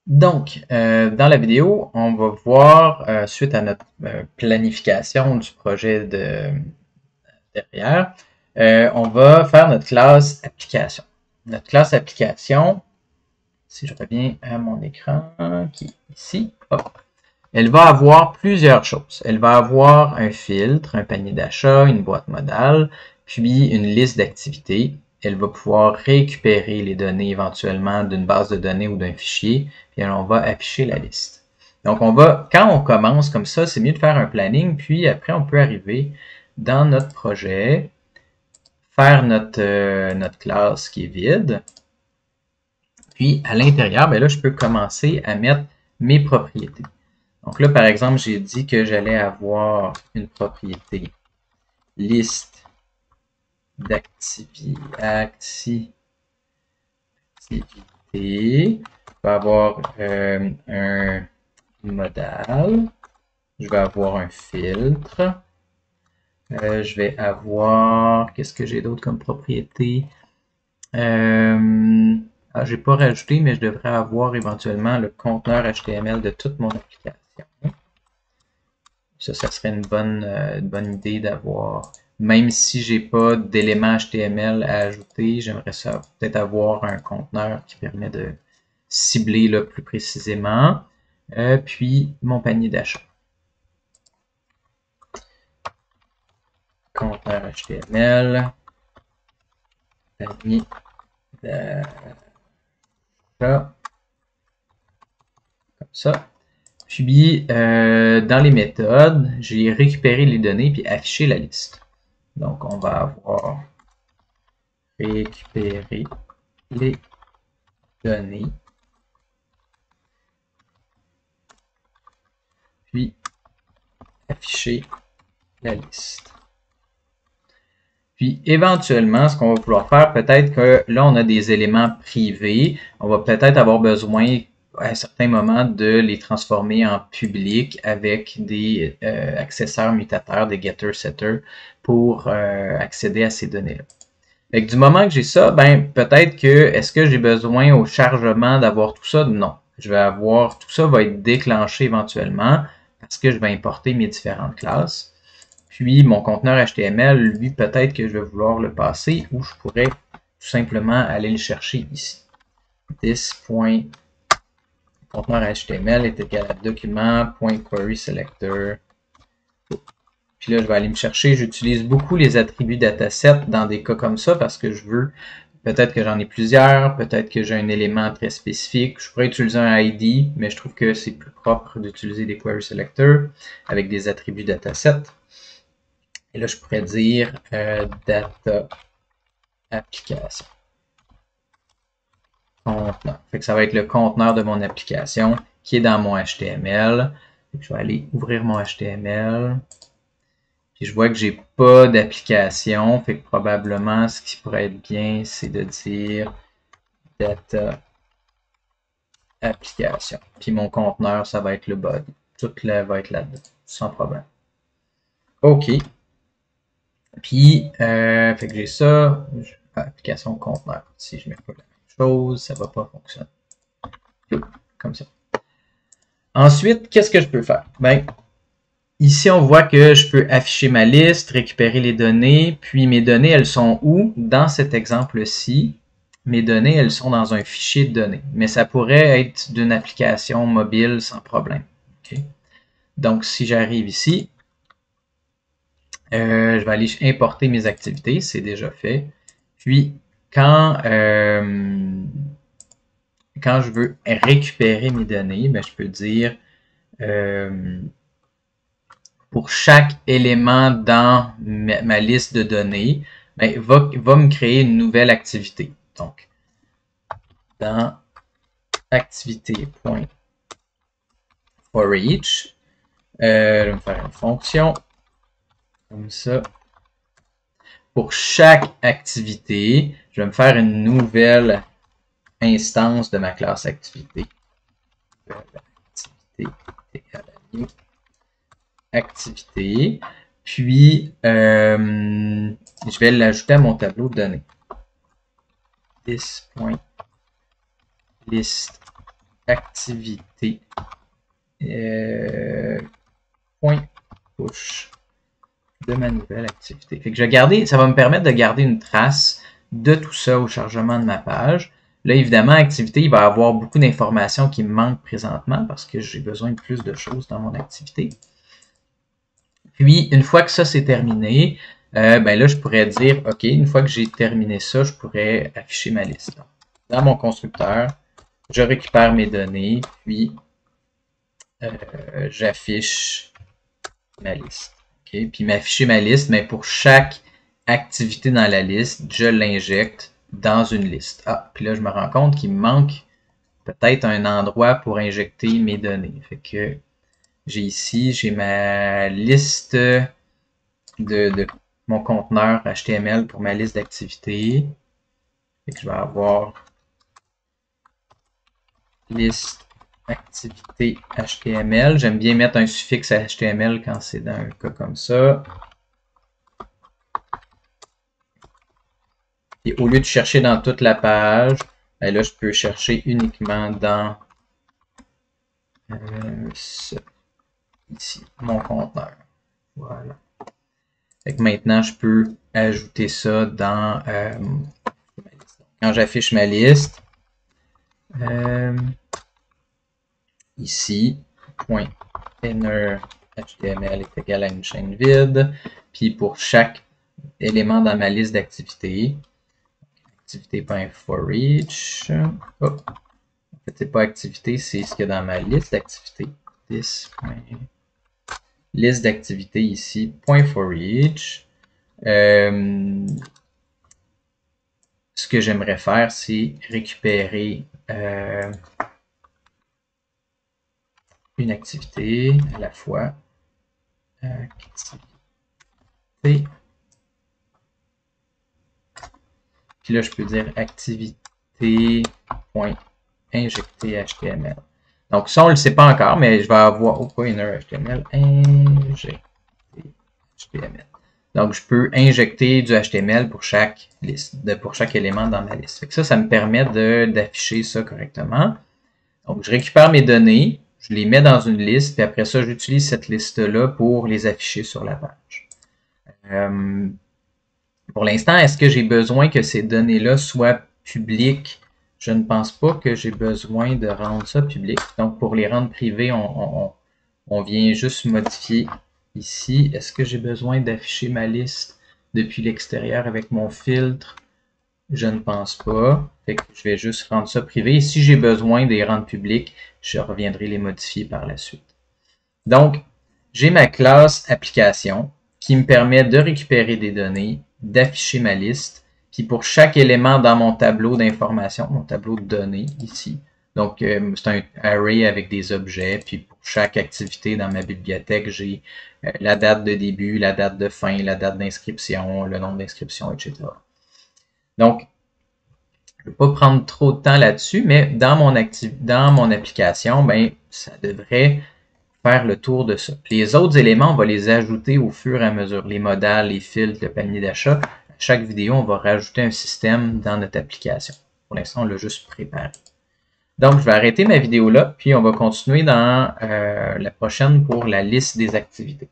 Donc, dans la vidéo, on va voir, suite à notre planification du projet derrière, on va faire notre classe application. Notre classe application, si je reviens à mon écran qui est ici, hop, elle va avoir plusieurs choses. Elle va avoir un filtre, un panier d'achat, une boîte modale, puis une liste d'activités. Elle va pouvoir récupérer les données éventuellement d'une base de données ou d'un fichier, puis on va afficher la liste. Donc quand on commence comme ça, c'est mieux de faire un planning, puis après on peut arriver dans notre projet, faire notre classe qui est vide, puis à l'intérieur, ben là, je peux commencer à mettre mes propriétés. Donc là, par exemple, j'ai dit que j'allais avoir une propriété liste d'activités. Je vais avoir un modal. Je vais avoir un filtre. Je vais avoir... Qu'est-ce que j'ai d'autre comme propriété? J'ai pas rajouté, mais je devrais avoir éventuellement le conteneur HTML de toute mon application. Ça serait une bonne idée d'avoir, même si j'ai pas d'éléments HTML à ajouter, j'aimerais ça peut-être avoir un conteneur qui permet de cibler là, plus précisément. Puis mon panier d'achat. Conteneur HTML, panier d'achat, comme ça. Puis, dans les méthodes, j'ai récupéré les données puis affiché la liste. Donc, on va avoir récupérer les données, puis afficher la liste. Puis, éventuellement, ce qu'on va vouloir faire, peut-être que là, on a des éléments privés. On va peut-être avoir besoin à un certain moment de les transformer en public avec des accesseurs mutateurs, des getter-setters pour accéder à ces données-là. Fait que du moment que j'ai ça, ben peut-être que est-ce que j'ai besoin au chargement d'avoir tout ça? Non. Je vais avoir tout ça va être déclenché éventuellement parce que je vais importer mes différentes classes. Puis mon conteneur HTML, lui, peut-être que je vais vouloir le passer ou je pourrais tout simplement aller le chercher ici. This.conteneur HTML est égal à document.querySelector. Puis là, je vais aller me chercher. J'utilise beaucoup les attributs dataset dans des cas comme ça parce que je veux, peut-être que j'en ai plusieurs, peut-être que j'ai un élément très spécifique. Je pourrais utiliser un ID, mais je trouve que c'est plus propre d'utiliser des query selectors avec des attributs dataset. Et là, je pourrais dire data application. Conteneur. Fait que ça va être le conteneur de mon application qui est dans mon HTML. Je vais aller ouvrir mon HTML. Puis je vois que j'ai pas d'application. Fait que probablement ce qui pourrait être bien, c'est de dire data application. Puis mon conteneur, ça va être le body. Tout va être là-dedans, sans problème. OK. Puis, fait que j'ai ça. Application conteneur. Si je mets pas la même chose, ça va pas fonctionner. Comme ça. Ensuite, qu'est-ce que je peux faire? Ben, ici, on voit que je peux afficher ma liste, récupérer les données, puis mes données, elles sont où? Dans cet exemple-ci, mes données, elles sont dans un fichier de données, mais ça pourrait être d'une application mobile sans problème. Okay? Donc, si j'arrive ici, je vais aller importer mes activités, c'est déjà fait. Puis, quand je veux récupérer mes données, ben, je peux dire pour chaque élément dans ma liste de données, ben, va me créer une nouvelle activité. Donc, dans activité.forEach, je vais me faire une fonction comme ça. Pour chaque activité, je vais me faire une nouvelle instance de ma classe activité. Activité. Puis, je vais l'ajouter à mon tableau de données. This.list activité point push de ma nouvelle activité. Fait que je vais garder, ça va me permettre de garder une trace de tout ça au chargement de ma page. Là, évidemment, activité, il va y avoir beaucoup d'informations qui me manquent présentement parce que j'ai besoin de plus de choses dans mon activité. Puis, une fois que ça c'est terminé, ben là, je pourrais dire, OK, une fois que j'ai terminé ça, je pourrais afficher ma liste. Dans mon constructeur, je récupère mes données, puis j'affiche ma liste. Okay? Puis m'afficher ma liste, mais pour chaque activité dans la liste, je l'injecte dans une liste. Ah, puis là, je me rends compte qu'il me manque peut-être un endroit pour injecter mes données. Fait que j'ai ma liste de mon conteneur HTML pour ma liste d'activités. Fait que je vais avoir liste activité HTML. J'aime bien mettre un suffixe HTML quand c'est dans un cas comme ça. Et au lieu de chercher dans toute la page, ben là, je peux chercher uniquement dans ici, mon conteneur. Voilà. Fait que maintenant, je peux ajouter ça dans ma liste. Quand j'affiche ma liste, ici, point inner HTML est égal à une chaîne vide. Puis pour chaque élément dans ma liste d'activités, activité.forEach. Oh. En fait, c'est pas activité, c'est ce qu'il y a dans ma liste d'activités. Liste d'activités ici, .forEach. Ce que j'aimerais faire, c'est récupérer une activité à la fois. Activité. Puis là, je peux dire activité.injecter HTML. Donc ça, on ne le sait pas encore, mais je vais avoir au point inner HTML, injecter HTML. Donc, je peux injecter du HTML pour chaque liste, pour chaque élément dans ma liste. Fait que ça me permet d'afficher ça correctement. Donc, je récupère mes données, je les mets dans une liste, puis après ça, j'utilise cette liste-là pour les afficher sur la page. Pour l'instant, est-ce que j'ai besoin que ces données-là soient publiques? Je ne pense pas que j'ai besoin de rendre ça public. Donc, pour les rendre privés, on vient juste modifier ici. Est-ce que j'ai besoin d'afficher ma liste depuis l'extérieur avec mon filtre? Je ne pense pas. Fait que je vais juste rendre ça privé. Et si j'ai besoin de les rendre publics, je reviendrai les modifier par la suite. Donc, j'ai ma classe application qui me permet de récupérer des données, d'afficher ma liste, puis pour chaque élément dans mon tableau d'information, mon tableau de données ici. Donc, c'est un array avec des objets, puis pour chaque activité dans ma bibliothèque, j'ai la date de début, la date de fin, la date d'inscription, le nombre d'inscriptions, etc. Donc, je ne vais pas prendre trop de temps là-dessus, mais dans mon application, ben, ça devrait faire le tour de ça. Les autres éléments, on va les ajouter au fur et à mesure. Les modales, les filtres, le panier d'achat. À chaque vidéo, on va rajouter un système dans notre application. Pour l'instant, on l'a juste préparé. Donc, je vais arrêter ma vidéo là, puis on va continuer dans la prochaine pour la liste des activités.